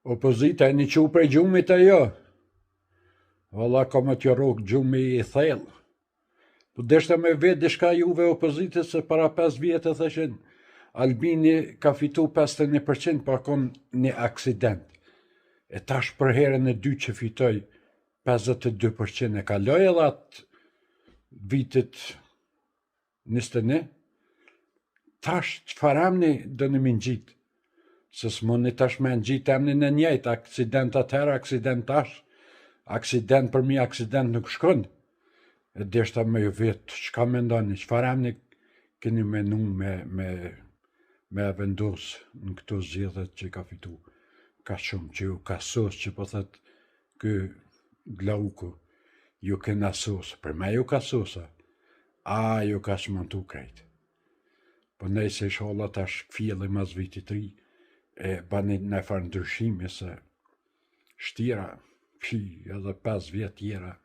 Opozita e një që prej gjumit e jo. Valla ka më t'jo rogë gjumi i thellë. Po deshta me vetë dishka juve opozitës se para 5 vjetë e thëshin Albini ka fitu 51%, pa kon një aksident. E tash për herën e 2 që fitoj 52%, e kaloj edhe atë vitit 21. Tash çfarë amni do në min gjitë? Se s'moni tash me në gjitë emnin e njejtë, aksident atëherë, aksident tash, aksident për mi aksident nuk shkon. E deshta me ju vetë, çka me ndoni, çfarë amni keni menu me vendosë në këto zgjedhjet që ka fitu ka shumë, që ju ka sos, që po thët kë Glauku, ju kena sos, për me ju ka sosa, ju ka shmontu krejt. Po nej se sholla tash kfjeli mas vitit 3, e bani në farë ndryshimi se shtira, edhe 5 vjet tjera,